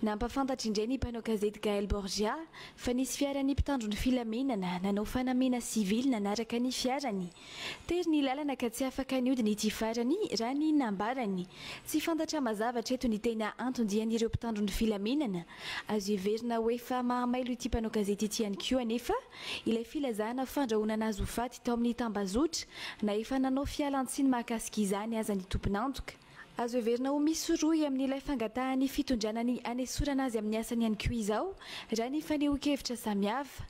Nampafantatra indray ny mpanao gazety Gaël Borgia fa nisy fiaran'ny mpitandro ny filaminana nanao fanamena sivily nanaraka ny fiarany. Tery ny lalana ka tsy afaka niodiny ity farany raha ny nambarany. Tsy fantatra mazava eto ny tena antondian'ireo mpitandro ny filaminana. Azo heverina hoe fa mahamailo ity mpanao gazety ity ihany koa anefa ilay filazahana fandrahoana azy ho faty tao amin'ny tambazotra na efa nanao fialantsiny mahakasika izany aza ny tompon'antoka. Azo heverina ho misy roy amin'ilay fangatahany fitondranany anesorana azy amin'ny asany ihany koa izao raha ny fanehoan-kevitra samihafa.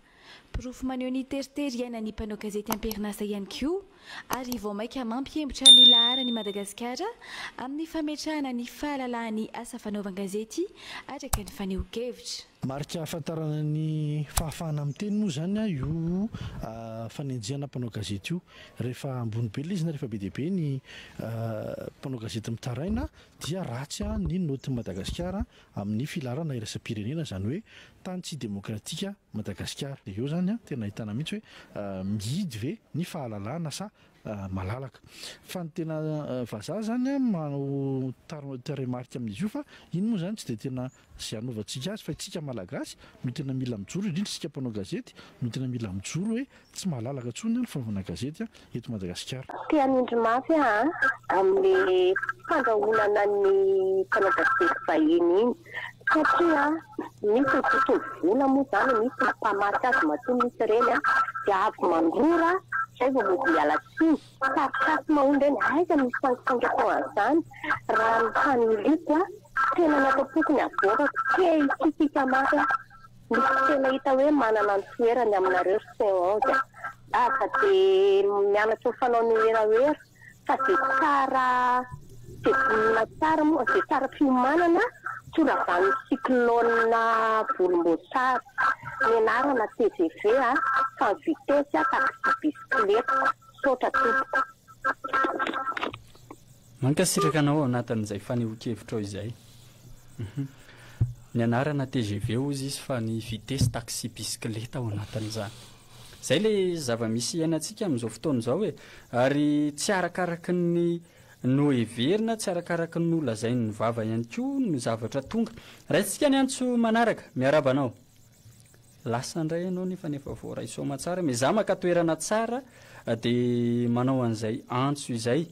Pirofo maneho ny teritery ny mpanao gazety amperinasa ihany koa ary vao maika mampiembotra ny laharany Madagasikara amin'ny fametrahana ny fahalalahany asa fanaovan-gazety araka ny fanehoan-kevitra. Marika ahafantarana ny fahafahana amin'ny teny moa zany io fanenjehana mpanao gazety io rehefa ambony be izy na rehefa be dia be ny mpanao gazety mitaraina dia ratsy ny noty Madagasikara amin'ny filarana iraisam-pirenena zany hoe tany tsy demokratika Madagasikara. Dia eo zany tena ahitana mihitsy hoe mihidy ve ny fahalalahana sa malalaka fa ny tena vazaha zany manao taremarika amin'izy io fa iny moa zany tsy dia tena sy hanovantsika azy fa itsika malagasy no tena mila mijoro indrindra isika mpanao gazety no tena mila mijoro hoe tsy malalaka tsony ny fanaovana gazety eto Madagasikara. Tia nindry mafy amin'ny fandrahonana ny mpanao gazety vahiny iny satria misy tontolo vola moa zany misy mpamaky azy matoa misy reny dia avy mandrora zay vao mody mialatsiny sarotsarotra mahomby eny aiza misy fangifangatao an'izany raha ny tany tena natao tokony avoaka ke isika mafy misy tena hita hoe manana ny toerany aminareo seonja fa dia mianatra ho fanao ny herahoera fa dia tsara dia vonona tsara moa dia tsara fiomanana toravany cyclone volomboasary nianarana TGV fa vitesse taxi bisikileta sotra tompoko. Mankasitraka anao anatin'izay fanehoan-kevitra izay. Ny anarana TGV ozy izy fa ny vitesse taxi bisikileta ao anatin'izany. Zay le zava-misy iainantsika amin'izao fotoana izao hoe ary tsy arakaraky ny no heverina tsy arakaraky ny lazainy ny vava ihany koa ny zavatra tonga. Raintsika ny antso manaraka miaraba anao. Lasa indray ianao nefa voaray soma tsara mizaha maka toerana tsara dia manao an'izay antso izay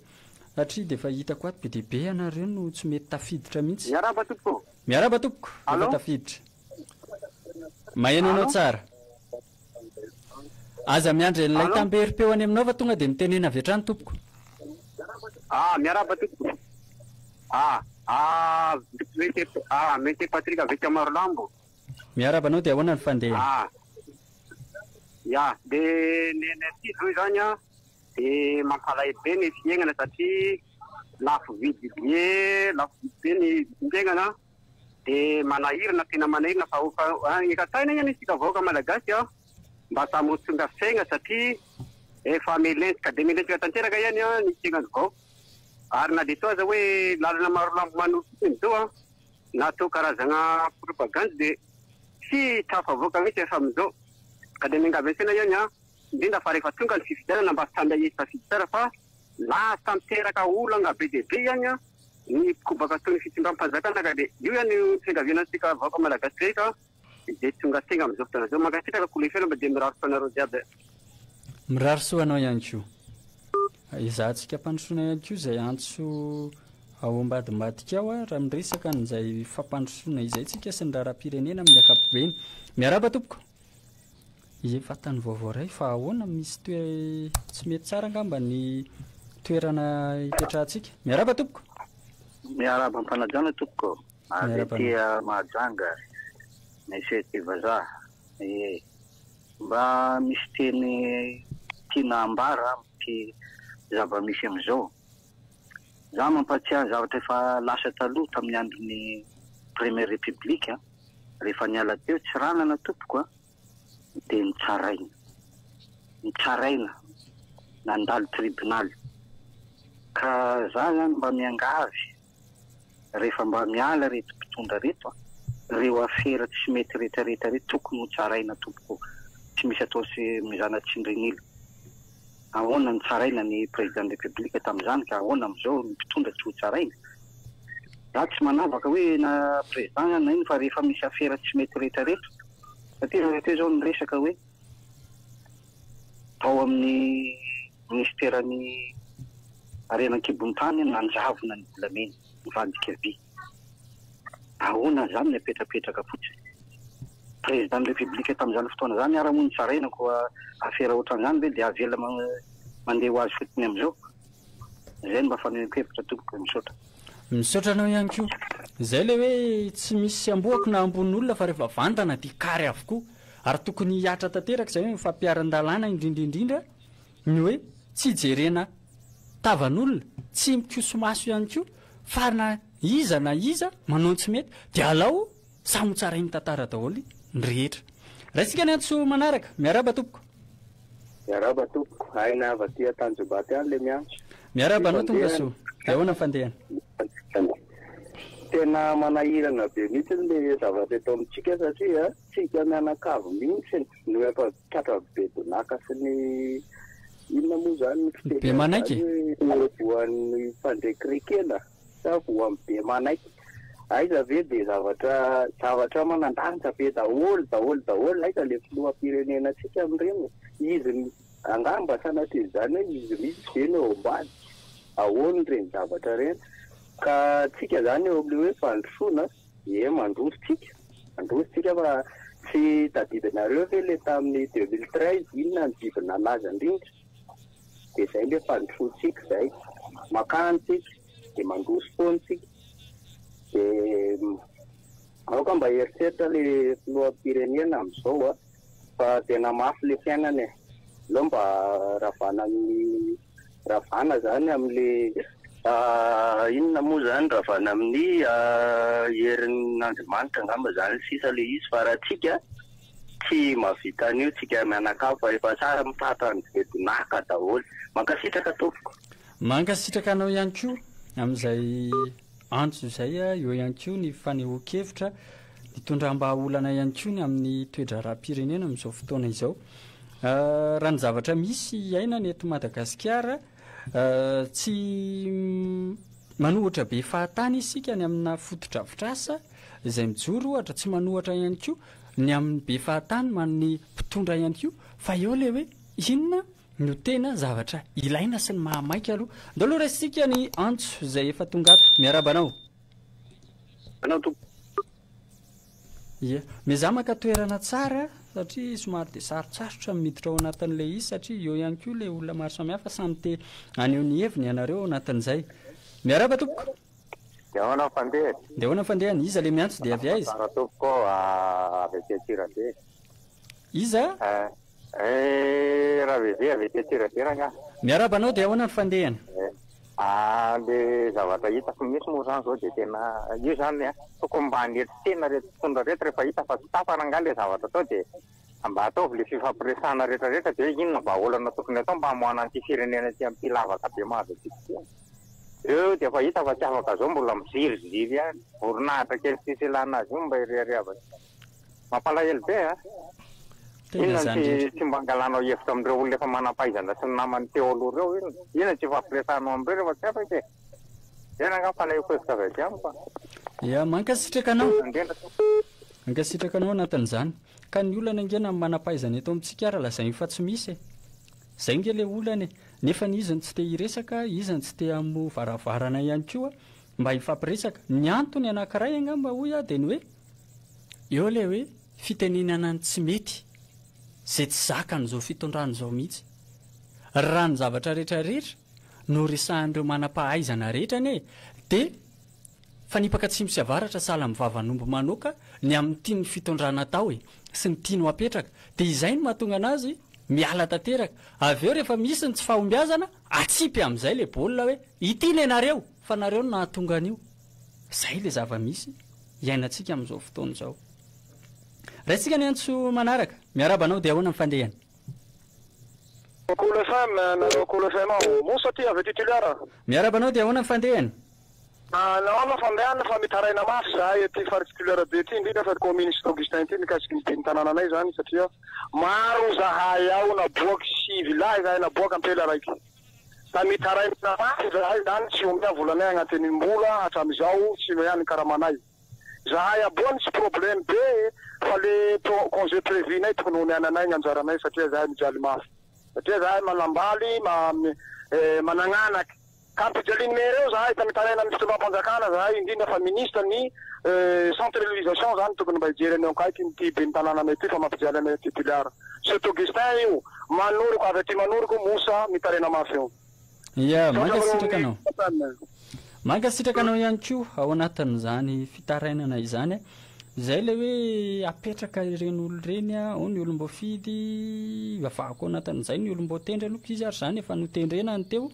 satria dia efa hitako ato be dia be ianareo no tsy mety tafiditra mihitsy. Miaraba tompoko. Miaraba tompoko. Efa tafiditra. Maheno anao tsara. Aza miandry ilay tamberipeo any aminao fa tonga dia mitenena avy hatrany tompoko. Miaraba tompoko. Mety Patrika avy Marolambo. Miaraba anao dia ahoana ny fandeha? Dia ny ity zany dia mampalahelo be ny fiainana satria lafo vidy be ny fiainana dia manahirana tena manahirana fa ekasaina ihany isika vahoaka malagasy mba samotsonga fiaina satria efa milensika dia milensika tanteraka ihany ny fiainany vao ary na dia toa aza hoe lalana Marolambo manofiny zao natao karazana propagande dia tsy trafavoaka mihitsy efa amin'izao ka dia mingavensena ihany indrindra fa rehefa tonga ny fifidianana mba samby safidy tsara fa lasa miteraka olana be dia be ihany ny kobaka toy ny fitondram-panjakana ka dia io ihany fiangavianantsika vahoaka malagasy rehetra dia tonga tena amin'izao fotoana izao mankasitraka kolefena mba dia miraro soanareo jiaby. Miraro soanao ihany koa. Izahantsika mpandrosoana ihany koa izay antso ao ambadimbadika ao raha miresaka n'izay fampandrosoana izay tsika sy ny raharam-pirenena amin'ny ankapobeny. Miaraba tompoko. Fatany vaovao ray fa ahoana misy tsy mety tsara angamba ny toerana hipetrahantsika. Miaraba tompoko. Miaraba mpanajana tompoko. Tia mahajanga misy ty vazaha mba misy teny tiana ambara ty zava-misy amin'izao. Za mampatsiahy zavatra efa lasa taloha tamin'ny andron'ny Première République rehefa niala teo tsy ranana tompoko dia nitsaraina nandalo tribunaly ka za zany mba miangavy rehefa mba miala reto mpitondra reto reo afera tsy mety rehetrarehetra reto tokony ho tsaraina tompoko tsy misy atao sy mizana tsindrin'ilo. Ahoana ny tsaraina ny président de république tamin'izany ka ahoana amin'izao ny mpitondra tsy ho tsaraina. za tsy manavaka hoe na président na iny fa rehefa misy afera tsy mety rehetrarehetra satria rehetra zao miresaka hoe tao amin'ny ministeran'ny arenan-kibon-tany nanjavona ny volamena nivadika vy ahoana zany ny apetrapetraka fotsiny président de république tamin'izany fotoana zany ara-mony tsaraina koa afera ohatran'izany ve dia avela mandeha ho azy fotony amin'izao zay mba faneniko-hevitra tompoko misaotra anao ihany koa zay le hoe tsy misy amboako na ambonin'olona fa rehefa vantana dia kary avokoa ary tokony hiatra tanteraka zay hoe mifampiaran-dalàna indrindraindrindra ny hoe tsy jerena tavan'olona tsy mikosomaso ihany koa fa na iza manao tsy mety dia alao samy tsara ny tantara daholo ny rehetra raha isika ny antso manaraka miaraba tompoko aina avaty Tanjobaty any le miantso miaraba anao tonga so dia ahoana fandehana tena manahirana be mihitsy le zavatra eto amintsika satria tsika mianakavo mihitsy no efa tratra bedonaka sy ny inona moa zany be manaiky voan'ny fandrekirekena sa voan'ny be manaiky aiza ve dia zavatra manandanitra be daholo aika le filoham-pirenena tsika amin'ireny izy angamba sanatry zany hoe izy misy ve no ao ambany ahoany reny zavatra reny ka tsika zany eo amin'le hoe fandrosoana mandrositsika fa tsy tadidinareo ve le tamin'ny 2013 inona ny biby nalaza indrindra dia zay le fandrosoantsika zay makantsika dia mandroso foantsika dia aoka mba heritreritra le filoham-pirenena amin'izao fa tena mafy le fiainana aleo mba ravana zany amin'le inona moa zany ravana amin'ny herin'Andriamanitra angamba zany sisa le izy fa raha tsika tsy mavita an'io tsika mianakavo fa efa tsara mitatra ny bedonaka daholo mankasitraka tompoko mankasitraka anao ihany koa amin'izay antso izay eo ihany koa ny fanehoan-kevitra nitondram-bahaolana ihany koa ny amin'ny toedra raha-pirenena amin'izao fotoana izao raha ny zavatra misy aina ny eto Madagasikara tsy manohatra be fahatany isika ny amina fotodrafitrasa izay mijoro ohatra tsy manohatra ihany koa ny amin'ny be fahatany man'ny mpitondra ihany koa fa eo le hoe inona no tena zavatra ilaina sy ny mahamaika aloha ndaloha raha isika ny antso izay efa tonga ato miarabanao ia mizaha maka toerana tsara satria somary dia sarotsarotra miditra ao anatin'le izy satria eo ihany koa le olona maro samihafa samy te aneo ny heviny ianareo anatin'izay miaraba tompoko dia ahoana fandeha dia ahoana fandehany iza le miantso dia avy aiza tompoko avy aty Tirade iza raha veve avy aty Tirade raha miaraba anao dia ahoana ny fandehany le zavatra hitako misy moa zany zao dia tena io zany tokony mba hanetry tena mpitondra rehetra rehefa hita fa tsy tapana nga le zavatra atao dia mba ataovy le fifampiresahana rehetrarehetra dia inona vahaolana tokony atao mba hamoana an'ity firenena ty amin'ity lavaka be mahazo aty eo dia fa hita fa tsy afaka zao mbola miziriziry any voronahitra kely fiselana azy io mba ireriavana mampalahelo be inona tsy mba angalanao hevitra amin'ireo olona efa manam-pahaizana sy ny namany teo aloha reo inona tsy fampiresahanao amin'ireo rehefa tsy afaka e tena nga mpalahelo hevitra avy aty amiko ia mankasitraka anao anatin'izany ka ny olana ingena manam-pahaizana eto amintsika ara lazay fa tsy misy zay nge le olana nefa ny izany tsy te hiresaka izany tsy te amovaravarana ihany koa mba hifampiresaka ny antony anankiray angamba hoy dia ny hoe eo le hoe fitenenana ny tsy mety zay tsy zakan'izao fitondranyizao mihitsy raha ny zavatra rehetrarehetra no resahan'ireo manam-pahaizana rehetra ane dia fanipaka tsy misy avaratra sahala mivavan'omby manoka ny amin'ny tiany fitondrana tao sy ny tiano apetraka dia izay no mahatonga anazy miala tanteraka avy eo rehefa misy ny tsy fahombiazana atsipy amin'izay le baolina hoe itiana ianareo fa nareo no nahatonga an'io zay le zava-misy iainantsika amin'izao fotoana izao raha isika ny antso manaraka miaraba anao dia ahoana mifandehany miaraba anao dia ahoana mifandehany naona fandehana fa mitaraina mafy zahay ty particulière be ty indrindra fa communiste Augustin ty mikasiky ny teny tanàna anay zany satria maro zahay ao naboaky 6 village zahay naboaky ampela raiky mitaraina zahay zany tsy ombia volanay agnatin'imbola hatramizao tsy ihany karamanay zahay aboany tsy problème be fa le congé prévunay tokony honiananay gn'anjaranay satria zahay mijaly mafy satria zahay manambaly managnanaky kampijaliny reo zahay tamitaraina amin'ny fitondram-panjakana zahay indrindra fa ministre ny centralisation zany tokony mba hijery aneo kaiky ty be ny tanànanay ty fa mampijaly anay titulaire Cet Augustin io manoriko avy aty manoriko mosa mitaraina mafy io ia mankasitraka anao ihany koa ao anatin'izany fitarainana izany zay le hoe apetraka ireny olo reny ao ny olom-boafidy vavako anatin'izay ny olom-boatendry anoko izy ary zany efa notendrena ny teo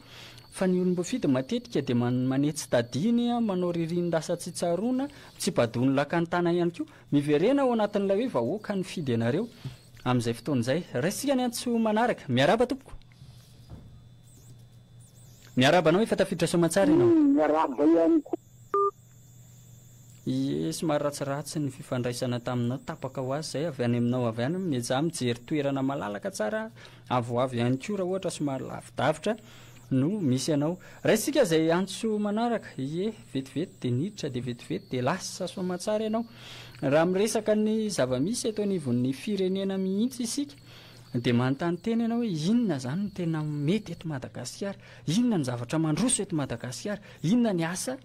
fa ny olom-boafidy matetika dia manetsy tadiny manao ririny-dasa tsy tsaroana tsy badony lakantana ihany koa miverena ao anatin'ilay hoe vahoaka ny fidy anareo amin'izay fotoan'izay raisika ny antso manaraka miaraba tompoko miaraba anao efa tafiditra somatsara ianao miaraba ihany koa somary ratsiratsy ny fifandraisana taminao tapaka ho azy zay avy any aminao avy any miaja mijery toerana malalaka tsara avoavy ihany koa raha ohatra somary lavidavitra no misy ianao raisika zay antso manaraka vetivety dia niditra dia vetivety dia lasa somatsara ianao raha miresaka ny zava-misy eto anivon'ny firenena mihitsy isika dia manontany tena ianao hoe inona zany no tena mety eto Madagasikara, inona ny zavatra mandroso eto Madagasikara, inona ny asa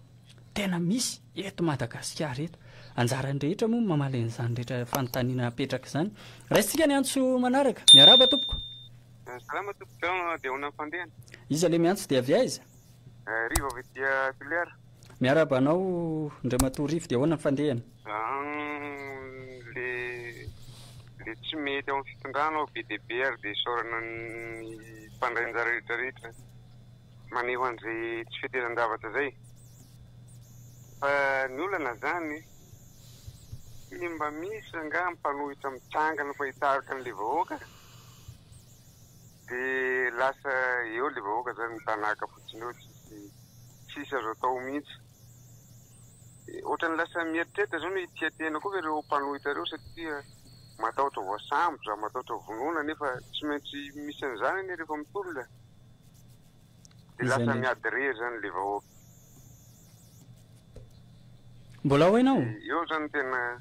tena misy eto Madagasikara eto. Anjarany rehetra moa mamaly an'izany rehetra fanontaniana apetraka izany. Raisitsika ny antso manaraka. Miaraba tompoko. Salama tompoko dia ona fandehana. Iza le miantso dia avy aiza? Riva avy dia Toliara. Miaraba anao Andriamatoa Rivo dia ahoana ny fandehana? Le tsy mety ao amin'ny fitondrana ao be dia be ary dia saorana ny mpandrainjara rehetrarehetra maneho an'izay tsy fiteran-davatra zay. Fa ny olana zany mba misy nga mpanohitra mitsangana fa hitarika an'ilay vahoaka dia lasa eo ilay vahoaka zany mitanaka fotsiny eo tsisy azo atao mihitsy. Ohatrany lasa mieritreritra zao no hitiatena koa ireo mpanohitra ireo satria matahotra voasambotra, matahotra vonoina nefa tsy maintsy misy an'izany ny rehefa mitolona dia lasa miady rery zany ilay vahoaka. Mbola ao ianao? Eo zany tena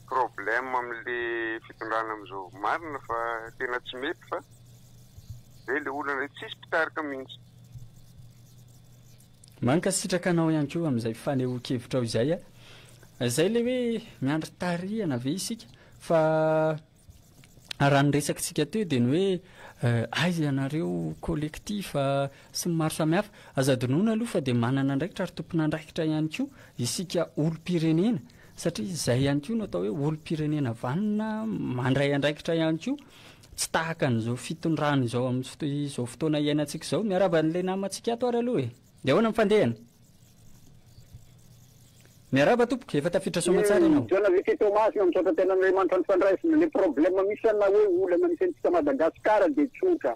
problème amin'ilay fitondrana amin'izao marina fa tena tsy mety fa zay ilay olana hoe tsisy mpitarika mihitsy. Mankasitraka anao ihany koa amin'izay fanehoan-kevitra ao izay zay le hoe miandry tarihana ve isika fa raha ny resakitsika teo dia ny hoe aiza ianareo kolektifa sy maro samihafa azadinoana aloha fa dia manana andraikitra ary tompona andraikitra ihany koa isika olo-pirenena satria izay ihany koa no atao hoe olo-pirenena vanina mandray andraikitra ihany koa tsy tahaka n'izao fitondrana izao amin'izao fotoana iainantsika izao. Miaraba n'ilay namantsika ato ary aloha dia ahoana mifandehana? Miaraba tompoko efa tafiditra somatsara ianao. Jona Vicky Thomas misaotra tena Andriamanitra ny fandraisana le problème misy ana hoe olana misy antsika Madagasikara dia tsotra.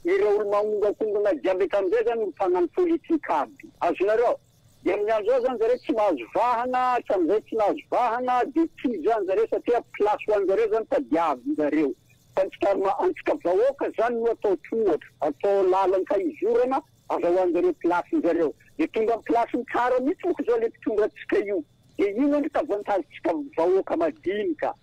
Ireo olo mahongakongana jiaby etam'izay zany mifanano politika aby. Azonareo dia amin'ny andro zao zany zareo tsy mahazo vahana, hatram'izay tsy nahazo vahana dia tsy zany zareo satria plasy ho an'zareo zany tadiavy zareo. Fa antsika vahoaka zany no atao tohatra, atao lalany fahizorana azahoan'zareo plasin'zareo. Dia tonga amin'ny plasiny tsara mihitsy moko zao le mpitondratsika io. Dia io endrika avantagentsika vahoaka madinika.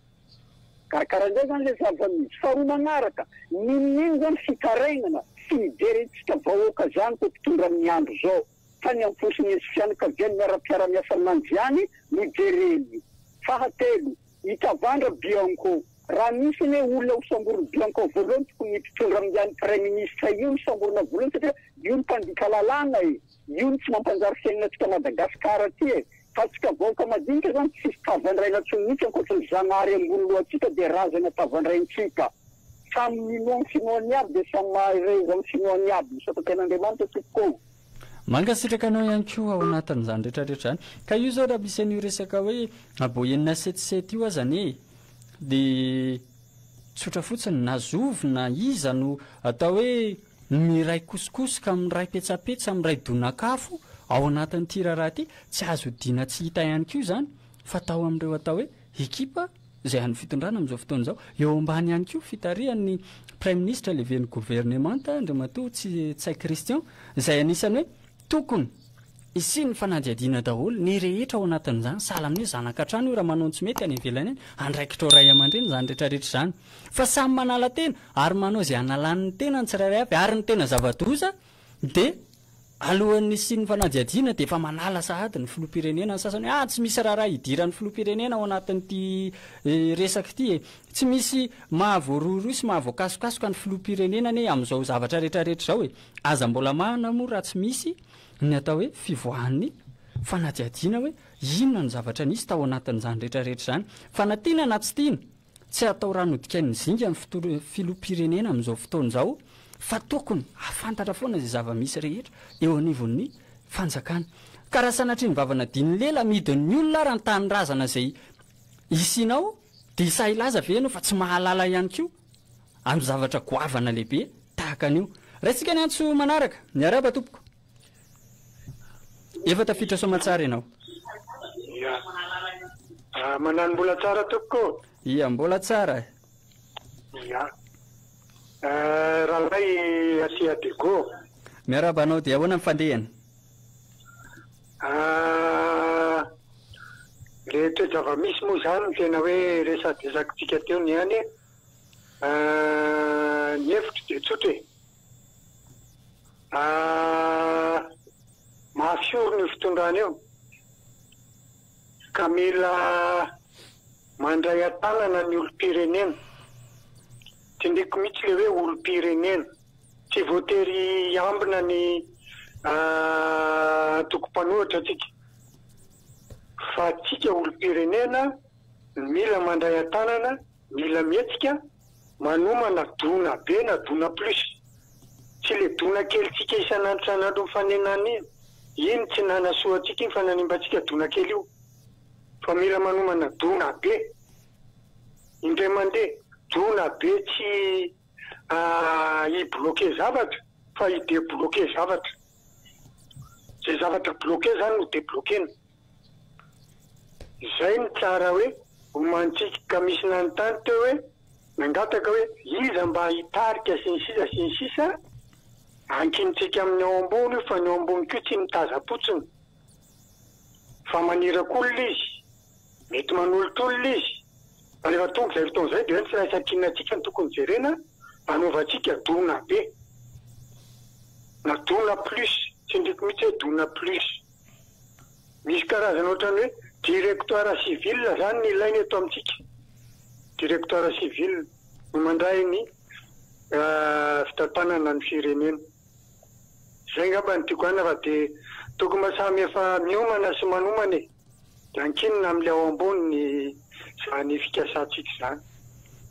Karakaran'izay zany le zava-misy. Fa roa manaraka, ninonino zany fitarainana sy mijerentsika vahoaka zany ko mpitondra amin'ny andro zao. Fa ny amposiny izy fianakaviany miara-piara-miasa mandiany no jereny. Fahatelo, hitavandra Bianco. Raha misy ny olona usamborona Bianco voalohany tokony mpitondra amin'izany prime ministre io usamborona voalohany satria io ny mpandika lalàna io ny tsy mampanjary fiainantsika Madagasikara ty fa tsika vahoaka madinika zany tsy tavandraina tsony mihitsy ankoatrany zanahary ambony lohantsika dia razana tavandraintsika. Samy minoany finoany aby dia samy mahareza amin'ny finoany aby misaotra ten'Andriamanitra tompoko. Mankasitraka anao ihany koa ao anatin'izany rehetrarehetra zany. Ka io zao raha misy an'io resaka hoe aboenina setisety io azany dia tsotra fotsiny na zovy na iza no atao hoe miray kosikosoka miray petsapetsa miray donakafo ao anatin'ity raharaha ity tsy azo dina tsy hita ihany koa zany fa atao amin'ireo atao hoe ekipa zay any fitondrana amin'izao fotoana izao eo ambany ihany koa fitarihan'ny prime ministre leven'ny gouvernemanta andriamatoa tsay Christian izay anisany hoe tokony isy ny fanadihadiana daholo ny rehetra ao anatin'izany sahala amin'ny hoe zanakatrano io raha manao tsy mety any ivelany eny andraikitra ao ray aman-dreny zany rehetrarehetra zany fa samy manala tena ary manao izay analan'ny tena ny tsirairay avy ary ny tena zava-doza dia alohan'ny sy ny fanadihadiana dia efa manala sahady ny filoham-pirenena ny sasany hoe tsy misy raharaha hidiran'ny filoham-pirenena ao anatin'ity resaka ity tsy misy mahavoaroroy sy mahavoakasokasoka ny filoham-pirenena ny amin'izao zavatra rehetrarehetra zao hoe aza mbola mahana moa raha tsy misy ny atao hoe fivoahan'ny fanadihadiana hoe inona ny zavatra nisy tao anatin'izany rehetrarehetra zany fa na tiana na tsy tiana tsy atao ranodikain'ny zinga ny filoham-pirenena amin'izao fotoana izao fa tokony afantatra foana izay zava-misy rehetra eo anivon'ny fanjakana ka raha sanatria ny vavana diny lela midin'ny olona raha ny tanyrazana izay isinao dia isa ilaza ve ianao fa tsy mahalala ihany koa amin'ny zavatra goavana lehibe tahaka an'io rahatsika ny antso manaraka ny araba tompoko efa tafitra somatsara ianao manano mbola tsara tompoko ia mbola tsara ia rahalay asia dego miaraba anao dia ahoana mifandehana le toe-java-misy moa zany ny tena hoe resadesakitsika teo ny any ny hevitro de tsotra hoe mahafioro ny fitondrana eo ka mila mandray atanana ny olo-pirenena tsy ndreko mihitsy le hoe olo-pirenena tsy voatery ambina ny toko-panohitra atsika fa atsika olo-pirenena mila mandray atanana mila mihetsika manomana dona be na dona plus tsy le dona kelytsika isanandro sanandro mifanenana iny tsy nanasoa atsika iny fa nanimbatsika dona kely io fa mila manomana dona be indray mandeha dona be tsy hibloke zavatra fa hidebloke zavatra zay zavatra bloke zany no deblokena zay ny tsara hoe omantsika misy nanontany teo hoe nangataka hoe iza mba hitarika sy ny sisa ankinitsika amin'ny ao ambony io fa ny ao ambony ko tsy mitazapotsiny fa manirak'olona izy mety manolotolona izy fa rehefa tonga zay fotoana zay dia tsy raha isakinaatsika ny tokony jerena anaovatsika dona be na dona plus tsy ndreko mihitsy hoe dona plus misy karazana ohatrany hoe directoire civil zany ny ilainy eto amintsika directoire civil no mandray ny fitantanana ny firenena zay ngamba ny tiako ana fa dia tokony mba samy efa miomana sy manomana e dia ankinina amin'ilay ao ambony ny zany fikasantsika zany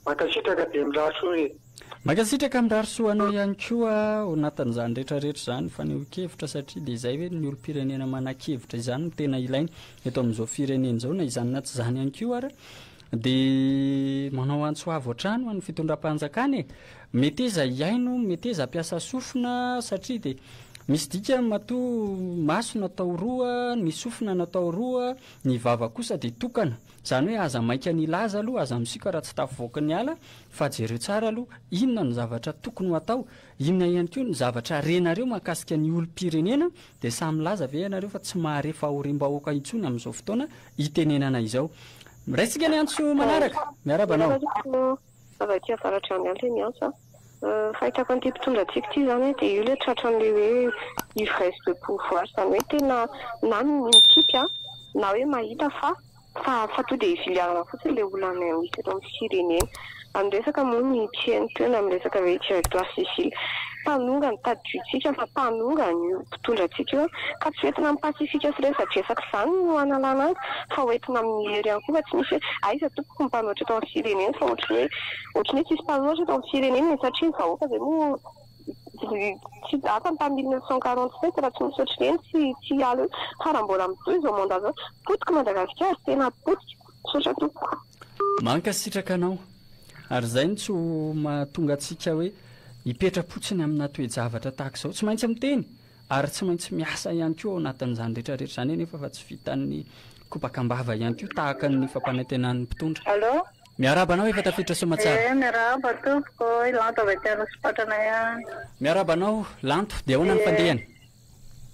makasitraka dia mirahsoa e makasitraka mirahsoanao ihany koa ao anatin'izany rehetrarehetra zany fa ny kevitra satria dia izay hoe ny olo-pirenena manan-kevitra izany no tena ilainy eto amin'izao firenena izao na izany na tsy zany ihany koa ary dia manao antsoavo an-trano ny fitondram-panjakana e mety eza iaino mety eza ampiasa sofina satria dia misy dika matoa maso natao roa ny sofina natao roa ny vava kosa dia tokana zany hoe aza mainka ny laza aloha aza misika raha tsy tafavoaka ny ala fa jereo tsara aloha inona ny zavatra tokony ho atao inona ihany koa ny zavatra renareo mahakasika ny olo-pirenena dia samy laza ve ianareo fa tsy maharefa horim-bahoaka intsony amin'izao fotoana hitenenana izao raisika ny antso manaraka miarabanao avakia faratra any aly ny antso fahitako an'ity mpitondrantsika ity zany dia io le tratran'le hoe ivresse de pouvoir zany hoe tena na mikipy na hoe mahita fa to dia hivilianana fotsiny le olona misy eto amin'ny firenena amin'ny resaka moa ny PNP na amin'ny resaka hoe directoire civil tanonga ny tadidratsika fa tanonga ny mpitondrantsika io ka tsy entina amin'ny pasifika sy resadresaka izany no analana azy fa hoentina amin'ny hery ihany koa fa tsy misy hoe aiza tompoko ny mpanoatra eto amin'ny firenena fa ohatrany hoe tsisy mpanoatra eto amin'ny firenena satria ny vahoaka zay moa tsy ata ny tamin'ny 1947 raha tsy misy ohatrany tsy hiala hoe fa raha mbola mitoy izao manda zao potika Madagasikara tena potika sotra tompoko mankasitraka anao ary zay ny tsy mahatonga antsika hoe hipetra-potsiny amina toe-javatra tahaka izao tsy maintsy miteny ary tsy maintsy miasa ihany koa ao anatin'izany rehetrarehetra izany nefa fa tsy vitan'ny kopakambava ihany koa tahaka ny fampanantenan'ny mpitondra allo miarabanao efa tafiditra somatsara miaraba tompoko ilanto avy tiano sipatrana ihany miarabanao lanto dia ahoana ny fandehany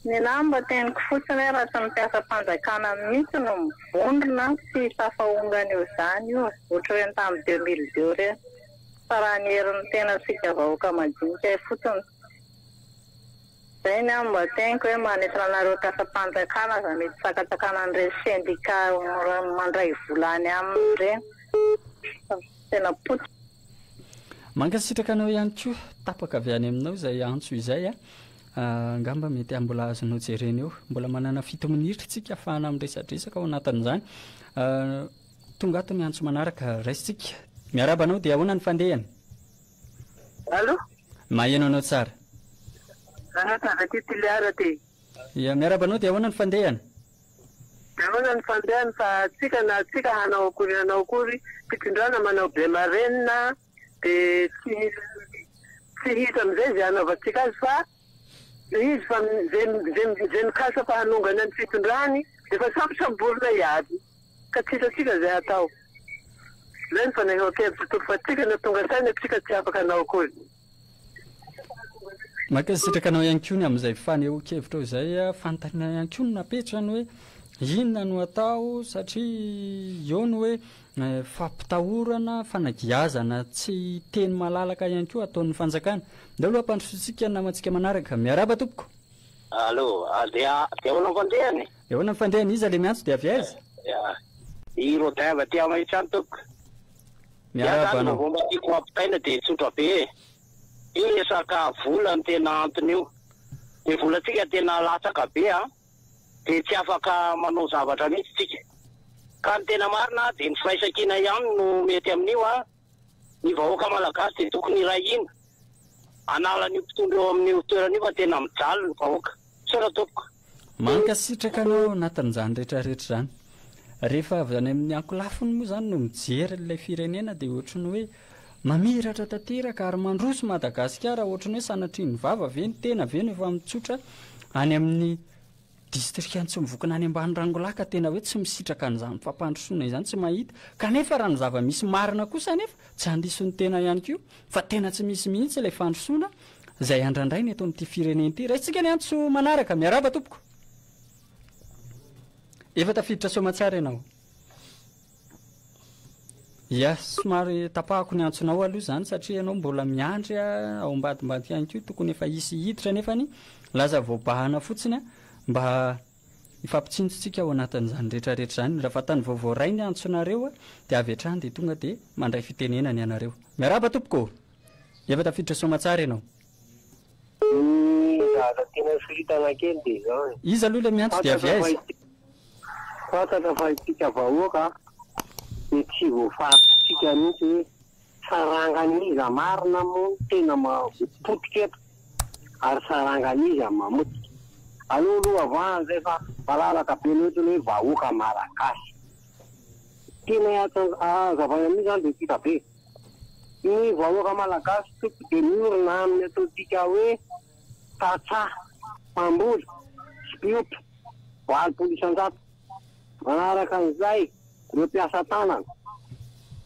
ny lamba teniko fotsiny raha tsy mampiasa mpanjakana mihitsy no mivondrona sy tafahongana eo izany io ohatra hoe tamin'ny 2002 reny fa raha ny herin'ny tena sika vahoaka majinika fotsiny zay ny aho mba teniko hoe manentana anareo kasam-panjakana za mety sakatsakana an'ireny sendika mandray volany aminy reny tena potsy mankasitraka anao ihany koa tapaka avy any aminao izay antso izay angamba mety mbola azonao jereny eo mbola manana 7 minitra tsika afahana amin'ny resadresaka ao anatin'izany tonga ato ny antso manaraka raisitsika miarabanao dia ahoana ny fandehany allo maheno anao tsara anaty tiliara ty ia miarabanao dia ahoana ny fandehany ahoana ny fandehany fa tsika na tsika hanao akory fitondrana manao be marenina dia tsy hita amin'izay zay hanaovantsika azy fa izy fa zay mikasa fa hanongana ny fitondrany dia fa sambosamborona iaby ka tsisasika zay atao zay ny fanahivakevitra tompoko fa tsika na tonga saina tsika tsy afaka hanao akory mankasitraka anao ihany koa ny amin'izay faneho-kevitra izay fantanina ihany koa no napetrany hoe inona no atao satria eo no hoe fampitahorana fanagiazana tsy teny malalaka ihany koa ataon'ny fanjakana da aloha ampandrosotsika namantsika manaraka miaraba tompoko allo dia ahoana ny fandehany ahoana ny fandehany izy le miantso dia avy aiza iro dava ty amahitrany tompoko miaraba anao vomba tiako mampitaina dia tsotra be io resaka vola ny tena antony io dia volantsika tena latsaka be dia tsy afaka manao zavatra mihitsy tsika ka ny tena marina dia ny firaisakina ihany no mety amin'io ny vahoaka malagasy dia tokony iray ina anala ny mpitondra eo amin'ny toerana io fa tena mijaly ny vahoaka sora tompoko mankasitraka anao anatin'izany rehetrarehetra zany rehefa avy any amin'ny ankolafiny moa zany no mijery ilay firenena dia ohatry ny hoe mamiratra tanteraka ary mandroso Madagasikara ohatry ny hoe sanatriany vava ve ny tena ve no efa mitsotra any amin'ny district Antsovokana any ambany Rangolaka tena hoe tsy misitraka an'izany fampandrosoana izany tsy mahita kanefa raha ny zava-misy marina kosa nefa tsy handisony tena ihany koa fa tena tsy misy mihitsy ilay fandrosoana izay andrandray ny eto amin'ity firenena ity raisitsika ny antso manaraka miaraba tompoko efa tafiditra somatsara ianao ia somary tapahako ny antsonao aloha zany satria ianao mbola miandry ao ambadimbadika ihany koa tokony efa isy hiditra nefany laza voabahana fotsiny mba ifampitsinjotsika ao anatin'izany rehetrarehetra zany raha fatany vaovao ray ny antsonareo dia avy hatrany dia tonga dia mandray fitenenany ianareo miaraba tompoko efa tafiditra somatsara ianao tena fitana kely dia zao izy aloha le miantso dia avy aiza fatana fa itsika vahoaka dia tsy voafaritsika mihitsy hoe saranganiza marina moa tena mapotika eto ary saranganiza mamotika aloha avana zay fa malalaka be loatra hoe vahoaka malagasy tena azavana mihitsy zany dia tika be ny vahoaka malagasy toko dia miorina amin'ny ataotika hoe tatsa mamboly spioty 80 isan-jato manaraka an'izay ireo mpiasa tanana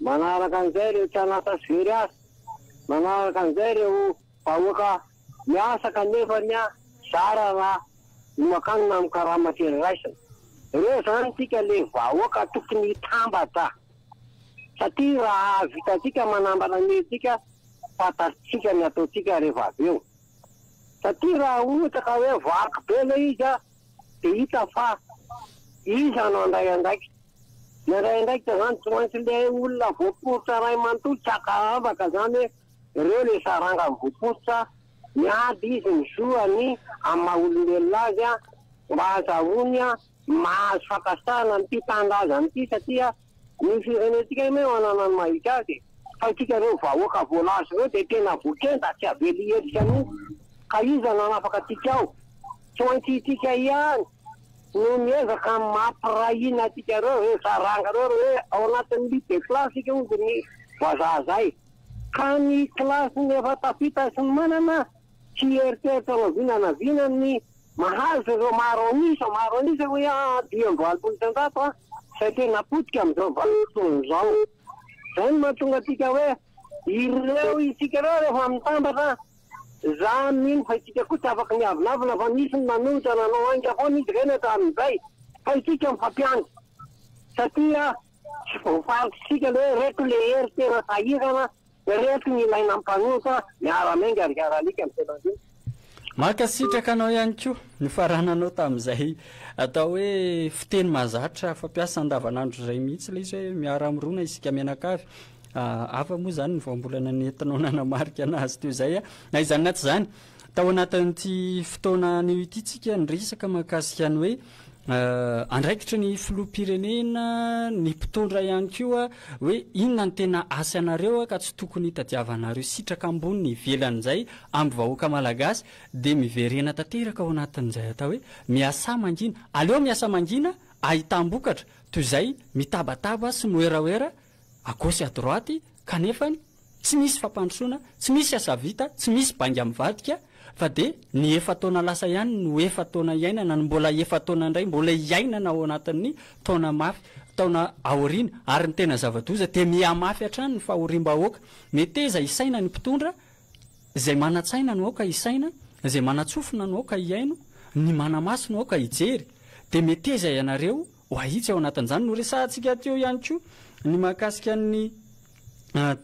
manaraka an'izay ireo tsy anasa very azy manaraka an'izay ireo vahoaka miasa kanefa ny zara raha nomakany na mikarama tery raisana ireo zany tika le vahoaka tokony hitambatra satria raha vitatsika manambana metsika fantasitsika ny ataotsika rehefa avy eo satria raha ohatra ka hoe vaky be le izy dia hita fa iza no andray andraikitra ny andray andraikitra zany tsy maintsy le olona voaporitra ray manontolo tsy akaavaka zany hoe ireo le saranga voaporitra miady izy misoany amin'ny maha-olombelona azy mba hazavony mahazo fakasana nyity tandaza nyity satria ny firenetsika me manana ny mahita azy fa itsika reo vahoaka voalazo reo dia tena voakenda tsy avely herika mihitsy ka iza nanafaka tika ao tsy maintsy itika ihany no miezaka mampirahina atika reo hoe saranga reo hoe ao anatin'ny lite klasy ika ozy ny vazahazay ka ny klasy ny efa tafita sy ny manana tsy eritreritra navinana ny mahazo ireo maronisa hoe 2 isan-jato say tena potika amin'izao valoton'izao zay no mahatonga atsika hoe ireo isika reo rehefa mitambatra za mino fa itsika koa tsy afaka miavinavina fa misy ny manohitra nanao ainga foana izy reny hatramin'izay fa itsika mifampiandry satria tsy voafaritsika le hoe reto le hery tena sahirana reto ny ilaina mpanohitra miara-menga ariaralika amin'ny tenandreo makasitraka anao ihany koa ny farananao tamin'izay atao hoe fiteny mahazatra fampiasa andavanandro izay mihitsy le izy hoe miara mirona isika menakavy afa moa zany ny voambolana nentinao nanamarika anazy teo zay na izany anaty zany tao anatin'ity fotoana anio ity tsika nyresaka mahakasika ny hoe andraikitra ny filoha-pirenena ny mpitondra ihany koa hoe inona ny tena asa anareo ka tsy tokony hitadiavanareo sitraka ambony ny ivelan'izay amin'ny vahoaka malagasy dia miverena tanteraka ao anatin'izay atao hoe miasa mangina aleo miasa mangina ahitam-bokatra toy izay mitabataba sy moeraoera agosy à droite kanefany tsy misy fampandrosoana tsy misy asa vita tsy misy bangy amin'ny vadika fa dia ny efa taona lasa ihany no efa taona iainana ny mbola efa taona indray mbola iainana ao anatin'ny taona mafy taona aoriana ary ny tena zava-doza dia mihamafy hatrany ny fahorim-bahoaka meteza isaina ny mpitondra izay manatsaina no ao ka isaina izay manatsofina no ao ka iaino ny manamaso no ao ka hijery dia meteza ianareo ho ahitsy ao anatin'izany no resantsika teo ihany koa ny mahakasika ny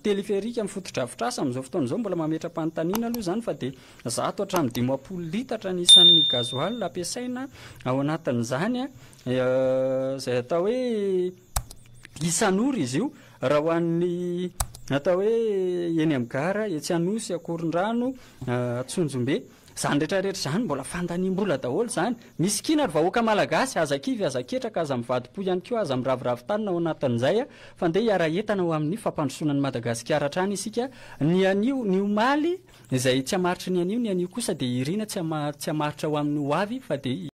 téléphérique amin'ny fotodrafitrasa amin'izao fotoana izao mbola mametra-panontaniana aloha zany fa dia zato hatramin'ny 50 litatra nisan'ny gazoaly ampiasaina ao anatin'izany izay atao hoe isan'ora izy io raha ho an'ny atao hoe eny amin'ny gara etsy anosy akoron-drano tsonjombe zany rehetrarehetra zany mbola fandaniam-bola daholo zany misy kina ry vahoaka malagasy aza kivy aza ketraka aza mivadi-po ihany koa aza miraviravin-tanina ao anatin'izay fa ndeha hiara entana ho amin'ny fampandrosoanany madagasikara hatrany isika ny anio ny omaly izay tsy hamaritry ny anio ny anio kosa dia irina tsy hamaritra ho amin'ny ho avy fa dia